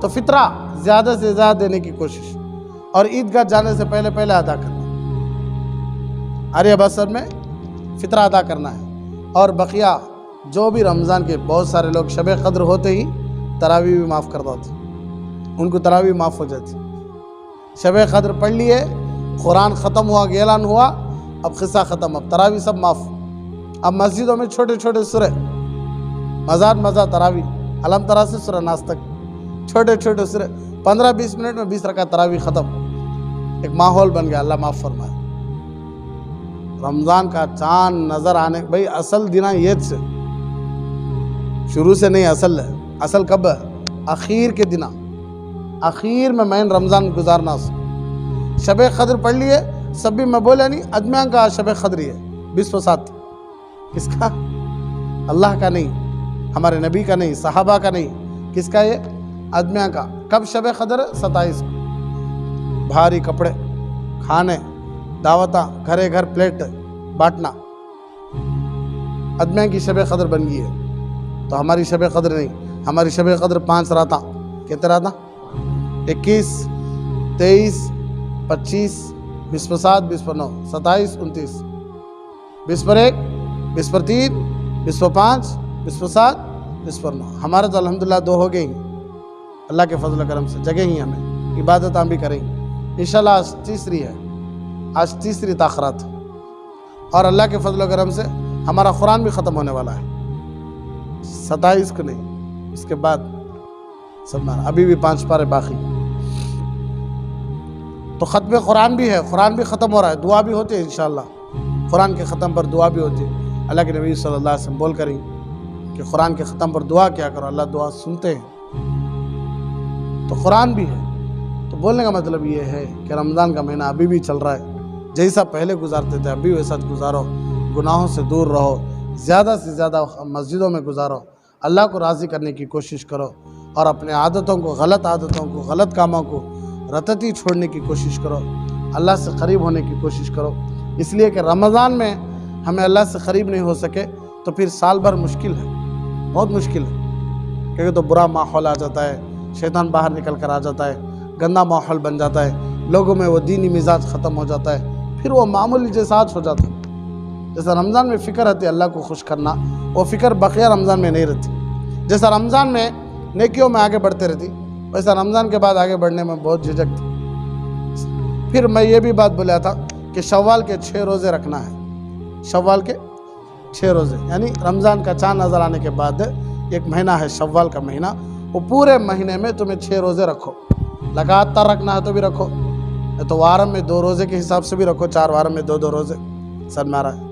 تو فطرہ زیادہ سے زیادہ دینے کی کوشش, اور عیدگاہ جانے سے پہلے ادا کرنا. آریہ بسر میں فطرہ ادا کرنا ہے. اور بقیہ جو بھی رمضان کے بہت سارے لوگ شب قدر ہوتے ہی تراویح بھی معاف کر دیتے, ان کو تراویح معاف ہو جاتی. شب قدر پڑھ لیے, قرآن ختم ہوا, اعلان ہوا, اب قصہ ختم, اب تراویح سب معاف. اب مسجدوں میں چھوٹے سورے, مزار تراویح, علم ترا سے سورہ ناس تک, چھوٹے سورے, 15-20 منٹ میں 20 رکعت تراویح ختم. ایک ماحول بن گیا, اللہ معاف فرمائے. رمضان کا چاند نظر آنے, بھئی اصل دن یہ سے شروع سے نہیں, اصل کب ہے, اخیر کے دن, اخیر میں مین رمضان گزارنا. شب قدر پڑھ لیے, سب بھی میں بولے نہیں, ادمیاں کا شب قدر ہے 27. کس کا؟ اللہ کا نہیں, ہمارے نبی کا نہیں, صحابہ کا نہیں, کس کا یہ؟ ادمیاں کا. کب شب قدر؟ 27 کو. بھاری کپڑے, کھانے, دعوتاں, گھر پلیٹ بانٹنا, ادمیاں کی شب قدر بن گئی ہے. تو ہماری شب قدر نہیں, ہماری شب قدر 5 راتاں. کتنے راتاں؟ 21, 23, 25, 27, 29, 27, 29, 21, 23, 25, 27, 29. ہمارے تو الحمدللہ 2 ہو گئے ہیں, اللہ کے فضل و کرم سے جگہ ہی ہمیں عبادت ہم بھی کریں گے انشاءاللہ. آج تیسری ہے, آج تیسری تاخرات, اور اللہ کے فضل و کرم سے ہمارا قرآن بھی ختم ہونے والا ہے. 27 کو نہیں, اس کے بعد سب, ابھی بھی 5 پارے باقی. تو ختم قرآن بھی ہے, قرآن بھی ختم ہو رہا ہے, دعا بھی ہوتی ہے انشاءاللہ. قرآن کے ختم پر دعا بھی ہوتی ہے. اللہ کے نبی صلی اللہ علیہ وسلم بول کر ہی کہ قرآن کے ختم پر دعا کیا کرو، اللہ دعا سنتے ہیں۔ تو قرآن بھی ہے، تو بولنے کا مطلب یہ ہے کہ رمضان کا مہینہ ابھی بھی چل رہا ہے، جیسا پہلے گزارتے تھے ابھی ویسا گزارو، گناہوں سے دور رہو، زیادہ سے زیادہ مسجدوں میں گزارو، اللہ کو راضی کرنے کی کوشش کرو، اور اپنے عادتوں کو، غلط کاموں کو رتتی چھوڑنے کی کوشش کرو، اللہ سے قریب ہونے کی کوشش کرو۔ اس لیے کہ رمضان میں ہمیں اللہ سے قریب نہیں ہو سکے تو پھر سال بھر مشکل ہے، بہت مشکل ہے، کیونکہ تو برا ماحول آ جاتا ہے، شیطان باہر نکل کر آ جاتا ہے، گندا ماحول بن جاتا ہے، لوگوں میں وہ دینی مزاج ختم ہو جاتا ہے، پھر وہ معمولی جیسا ہو جاتا ہے۔ جیسا رمضان میں فکر رہتی ہے اللہ کو خوش کرنا، وہ فکر بقیہ رمضان میں نہیں رہتی۔ جیسا رمضان میں نیکیوں میں آگے بڑھتے رہتی، ویسا رمضان کے بعد آگے بڑھنے میں بہت جھجک تھی۔ پھر میں یہ بھی بات بولا تھا کہ شوال کے 6 روزے رکھنا ہے، شوال کے 6 روزے، یعنی رمضان کا چاند نظر آنے کے بعد ایک مہینہ ہے شوال کا مہینہ، وہ پورے مہینے میں تمہیں 6 روزے رکھو، لگاتار رکھنا ہے تو بھی رکھو، تو وارم میں 2 روزے کے حساب سے بھی رکھو، 4 وارم میں 2 روزے سر مارا ہے،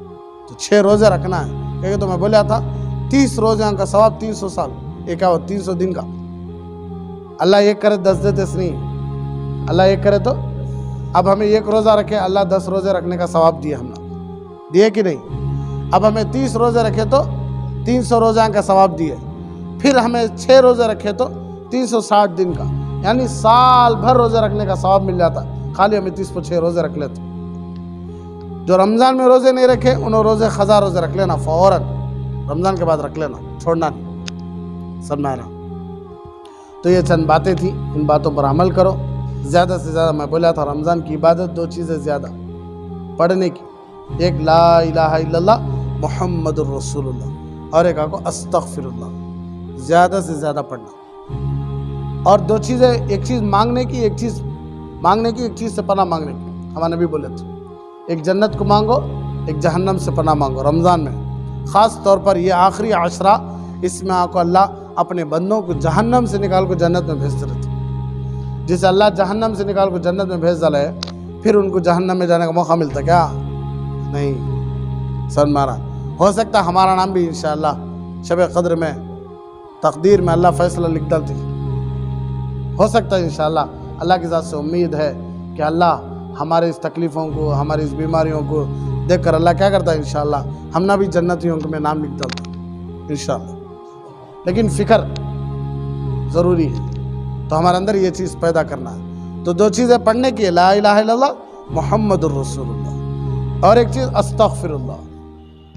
تو 6 روزے رکھنا ہے، کیونکہ تو میں بولا تھا 30 روزے کا ثواب 300 سال، ایک 300 دن کا۔ اللہ ایک کرے 10 دیتے اس نہیں، اللہ ایک کرے تو اب ہمیں 1 روزہ رکھے، اللہ 10 روزے رکھنے کا ثواب دیا، ہم نے دیے کہ نہیں؟ اب ہمیں 30 روزے رکھے تو 300 روزہ کا ثواب دیے، پھر ہمیں 6 روزے رکھے تو 360 دن کا، یعنی سال بھر روزے رکھنے کا ثواب مل جاتا، خالی ہمیں 30 پر 6 روزے رکھ لیتے۔ جو رمضان میں روزے نہیں رکھے انہوں روزے قضا روزے رکھ لینا، فوراً رمضان کے بعد رکھ لینا، چھوڑنا نہیں، سمجھنا۔ تو یہ چند باتیں تھیں، ان باتوں پر عمل کرو۔ زیادہ سے زیادہ میں بولا تھا رمضان کی عبادت 2 چیزیں زیادہ پڑھنے کی، ایک لا الہ الا اللہ محمد الرسول اللہ، اور ایک کو استغفر اللہ، زیادہ سے زیادہ پڑھنا۔ اور 2 چیزیں، ایک چیز مانگنے کی، ایک چیز سے پناہ مانگنے کی۔ ہمارے نبی بولے تھے ایک جنت کو مانگو، ایک جہنم سے پناہ مانگو۔ رمضان میں خاص طور پر یہ آخری عشرہ، اس میں آپ کو اللہ اپنے بندوں کو جہنم سے نکال کو جنت میں بھیجتے رہتے۔ جسے اللہ جہنم سے نکال کو جنت میں بھیج ڈالے، پھر ان کو جہنم میں جانے کا موقع ملتا کیا؟ نہیں، سن مارا۔ ہو سکتا ہمارا نام بھی انشاءاللہ شب قدر میں، تقدیر میں اللہ فیصلہ لکھ ڈالتی، ہو سکتا ہے انشاءاللہ۔ اللہ کی ذات سے امید ہے کہ اللہ ہمارے اس تکلیفوں کو، ہماری اس بیماریوں کو دیکھ کر اللہ کیا کرتا ہے انشاءاللہ، ہم نہ بھی جنتیوں کو میں نام لکھ ڈالتا انشاءاللہ۔ لیکن فکر ضروری ہے، تو ہمارے اندر یہ چیز پیدا کرنا ہے۔ تو 2 چیزیں پڑھنے کی ہے، لا الہ الا اللہ محمد الرسول اللہ، اور ایک چیز استغفر اللہ،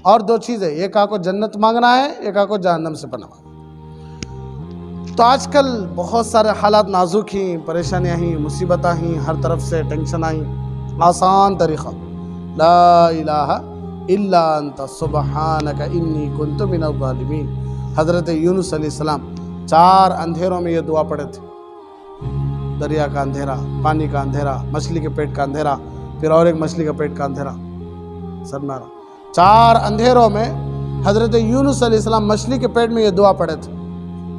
اور 2 چیزیں، ایک کو جنت مانگنا ہے، ایک کو جہنم سے پناہ مانگنا۔ تو آج کل بہت سارے حالات نازک ہیں، پریشانیاں ہیں، مصیبتیں ہیں، ہر طرف سے ٹینشن آئیں۔ آسان طریقہ لا الہ الا انت سبحانک انی کنت من الظالمین۔ حضرت یونس علیہ السلام 4 اندھیروں میں یہ دعا پڑھے تھے، دریا کا اندھیرا، پانی کا اندھیرا، مچھلی کے پیٹ کا اندھیرا، پھر اور ایک مچھلی کا پیٹ کا اندھیرا، سب مارا۔ 4 اندھیروں میں حضرت یونس علیہ السلام مچھلی کے پیٹ میں یہ دعا پڑھے تھے،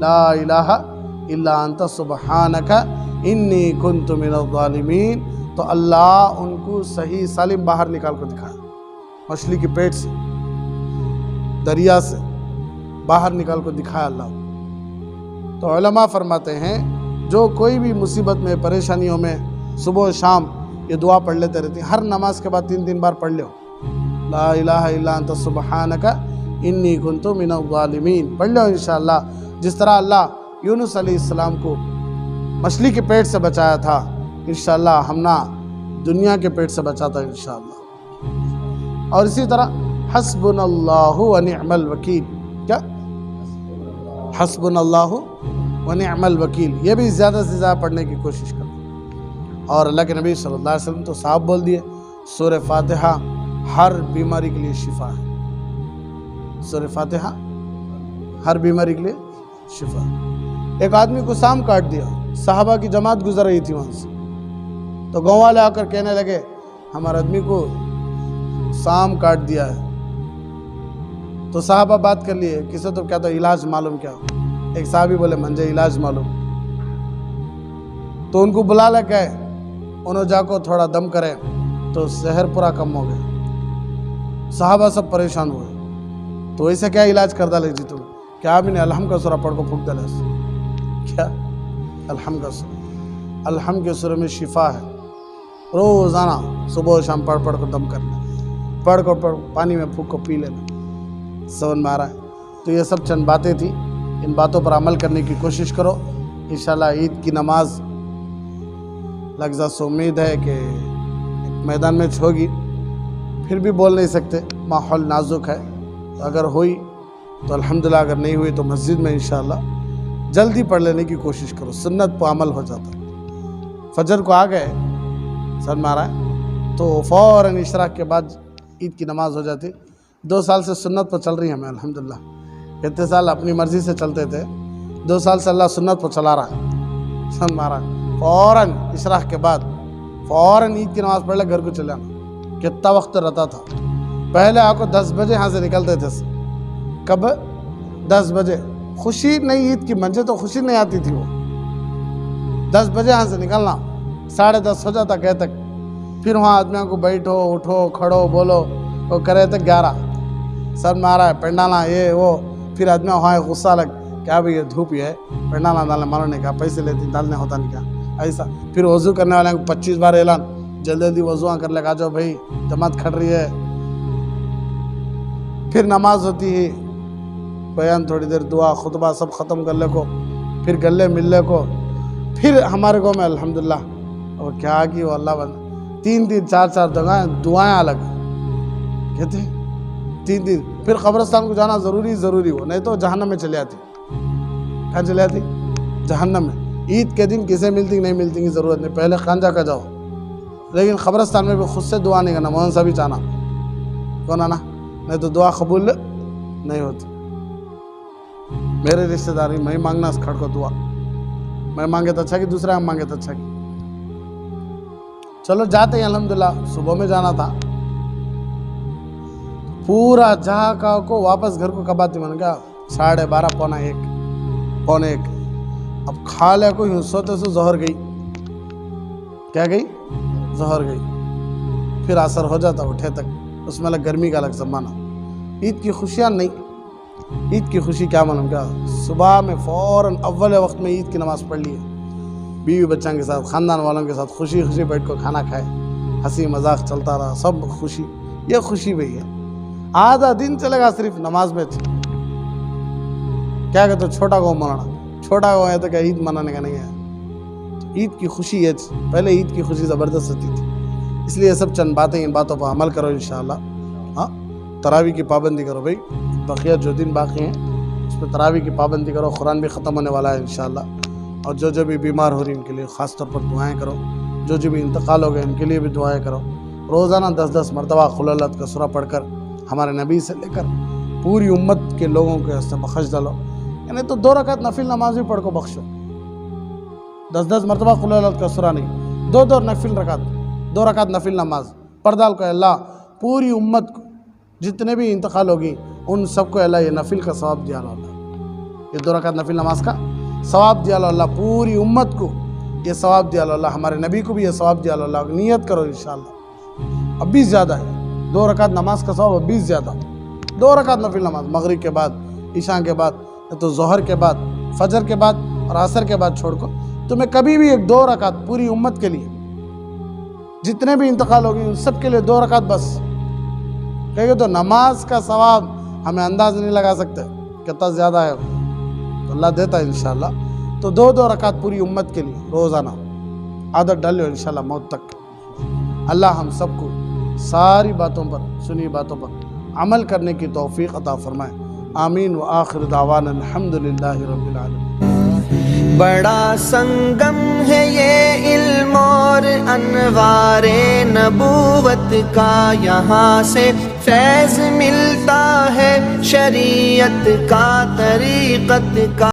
لا الہ الا انت سبحانک انی کنت من الظالمین۔ تو اللہ ان کو صحیح سالم باہر نکال کو دکھایا، مچھلی کے پیٹ سے، دریا سے باہر نکال کو دکھایا اللہ۔ تو علماء فرماتے ہیں جو کوئی بھی مصیبت میں، پریشانیوں میں صبح و شام یہ دعا پڑھ لیتے رہتی، ہر نماز کے بعد 3 بار پڑھ لو، لا الہ الا انت سبحانک انی کنت من الظالمین، پڑھ لو انشاءاللہ۔ جس طرح اللہ یونس علیہ السلام کو مچھلی کے پیٹ سے بچایا تھا، انشاءاللہ ہم نہ دنیا کے پیٹ سے بچاتا ہے انشاءاللہ۔ اور اسی طرح حسبنا اللہ ونعم الوکیل، کیا؟ حسبنا اللہ ونعم الوکیل، یہ بھی زیادہ سے زیادہ پڑھنے کی کوشش کرو۔ اور اللہ کے نبی صلی اللہ علیہ وسلم تو صاحب بول دیے، سورہ فاتحہ ہر بیماری کے لیے شفا ہے، سورہ فاتحہ ہر بیماری کے لیے شفا ہے۔ ایک آدمی کو سام کاٹ دیا، صحابہ کی جماعت گزر رہی تھی وہاں سے، تو گاؤں والے آ کر کہنے لگے ہمارے آدمی کو سام کاٹ دیا ہے۔ تو صحابہ بات کر لیے، کسے تو کیا تو علاج معلوم کیا؟ ایک صحابی بولے منجھے علاج معلوم۔ تو ان کو بلا لے گئے، انہوں جا کو تھوڑا دم کرے تو زہر پورا کم ہو گیا۔ صحابہ سب پریشان ہوئے، تو ایسے کیا علاج کر ڈالے جی تم؟ کیا آپ نے الحم کا سورہ پڑھ کو پھونک دلے کیا الحم کا سورہ الحم کے سورہ میں شفا ہے روزانہ صبح و شام پڑھ کو دم کرنا پڑھ پانی میں پھونک کو پی لینا سمجھ میں آ رہا ہے تو یہ سب چند باتیں تھیں ان باتوں پر عمل کرنے کی کوشش کرو انشاءاللہ عید کی نماز لگزا سے امید ہے کہ میدان میں ہوگی پھر بھی بول نہیں سکتے ماحول نازک ہے اگر ہوئی تو الحمدللہ اگر نہیں ہوئی تو مسجد میں انشاءاللہ جلدی پڑھ لینے کی کوشش کرو سنت پہ عمل ہو جاتا فجر کو آ گئے سر مارا ہے تو فوراً اشراق کے بعد عید کی نماز ہو جاتی 2 سال سے سنت پہ چل رہی ہے ہمیں الحمدللہ اتنے سال اپنی مرضی سے چلتے تھے 2 سال سے اللہ سنت پہ چلا رہا ہے سن مارا فوراً اشراق کے بعد فوراً عید کی نماز پڑھ لے گھر کو چلے آنا کتنا وقت رہتا تھا پہلے آپ کو 10 بجے یہاں سے نکلتے تھے کب 10 بجے خوشی نہیں عید کی منجے تو خوشی نہیں آتی تھی وہ 10 بجے یہاں سے نکلنا 10:30 ہو جاتا گئے تک پھر وہاں آدمیوں کو بیٹھو اٹھو کھڑو بولو وہ کرے تک 11 سر مارا ہے پنڈالا یہ وہ پھر آدمی وہاں غصہ لگ کیا بھئی یہ دھوپ یہ ہے پنڈالا ڈالنے مانو نے کہا پیسے لیتی ڈالنے ہوتا نہیں کیا ایسا پھر وضو کرنے والے کو 25 بار اعلان جلدی وضو کر لے گا جو بھائی جماعت کھڑ رہی ہے پھر نماز ہوتی ہے بیان تھوڑی دیر دعا خطبہ سب ختم کر لے کو پھر گلے ملنے کو پھر ہمارے کو میں الحمدللہ اور کیا کی وہ اللہ بند 3 4 دعائیں الگ کہتے ہیں 3 پھر قبرستان کو جانا ضروری ہو نہیں تو جہنم میں چلے آتی کہاں چلے آتی جہنم میں عید کے دن کسے ملتی نہیں ملتی کی ضرورت نہیں پہلے خانجہ کا جاؤ لیکن قبرستان میں بھی خود سے دعا نہیں کرنا مولانا صاحب ہی چاہنا کون آنا نہیں تو دعا قبول نہیں ہوتی میرے رشتہ داری میں مانگنا اس کھڑ کو دعا میں مانگے تو اچھا کی دوسرا ہم مانگے تو اچھا کی چلو جاتے ہیں الحمدللہ صبح میں جانا تھا پورا جہاں کا کو واپس گھر کو کب آتی میں نے کہا 12:30 پونے 1 اب کھا لے کو یوں سوتے سے ظہر گئی کیا گئی ظہر گئی پھر عصر ہو جاتا اٹھے تک اس میں الگ گرمی کا الگ زمانہ عید کی خوشیاں نہیں عید کی خوشی کیا معلوم کیا صبح میں فوراً اول وقت میں عید کی نماز پڑھ لی ہے بیوی بچوں کے ساتھ خاندان والوں کے ساتھ خوشی بیٹھ کر کھانا کھائے ہنسی مذاق چلتا رہا سب خوشی یہ خوشی بھئی ہے آدھا دن چلے گا صرف نماز میں کیا کہتے چھوٹا گاؤں منانا چھوٹا گاؤں ہے تو کیا عید منانے کا نہیں ہے عید کی خوشی ہے پہلے عید کی خوشی زبردست ہوتی تھی اس لیے سب چند باتیں ان باتوں پر عمل کرو انشاءاللہ ہاں تراویح کی پابندی کرو بھائی بقیہ جو دن باقی ہیں اس پہ تراویح کی پابندی کرو قرآن بھی ختم ہونے والا ہے انشاءاللہ اور جو بھی بیمار ہو رہی ان کے لیے خاص طور پر دعائیں کرو جو بھی انتقال ہو گئے ان کے لیے بھی دعائیں کرو روزانہ 10 مرتبہ قل اللہ کا سورہ پڑھ کر ہمارے نبی سے لے کر پوری امت کے لوگوں کے اس سے بخش ڈالو یعنی تو 2 رکعت نفل نماز بھی پڑھ کو بخشو 10 مرتبہ قل اللہ کا سورہ نہیں 2 نفل رکعت 2 رکعت نفل نماز پڑھ ڈال کو اللہ پوری امت کو جتنے بھی انتقال ہوگی ان سب کو اللہ یہ نفل کا ثواب دیا اللہ یہ 2 رکعت نفل نماز کا ثواب دیا اللہ پوری امت کو یہ ثواب دیا اللہ ہمارے نبی کو بھی یہ ثواب دیا اللہ نیت کرو انشاءاللہ اب بھی زیادہ ہے 2 رکعت نماز کا ثواب اب بھی زیادہ 2 رکعت نفل نماز مغرب کے بعد عشاء کے بعد تو ظہر کے بعد فجر کے بعد اور عصر کے بعد چھوڑ کو تمہیں کبھی بھی 2 رکعت پوری امت کے لیے جتنے بھی انتقال ہوگی ان سب کے لیے 2 رکعت بس کہے تو نماز کا ثواب ہمیں انداز نہیں لگا سکتے کتنا زیادہ ہے تو اللہ دیتا ہے انشاءاللہ تو 2 رکعت پوری امت کے لیے روزانہ عادت ڈال لو انشاءاللہ موت تک اللہ ہم سب کو ساری باتوں پر سنی باتوں پر عمل کرنے کی توفیق عطا فرمائے آمین وآخر دعوانا الحمدللہ رب العالمین بڑا سنگم ہے یہ علم اور انوار نبوت کا یہاں سے فیض ملتا ہے شریعت کا طریقت کا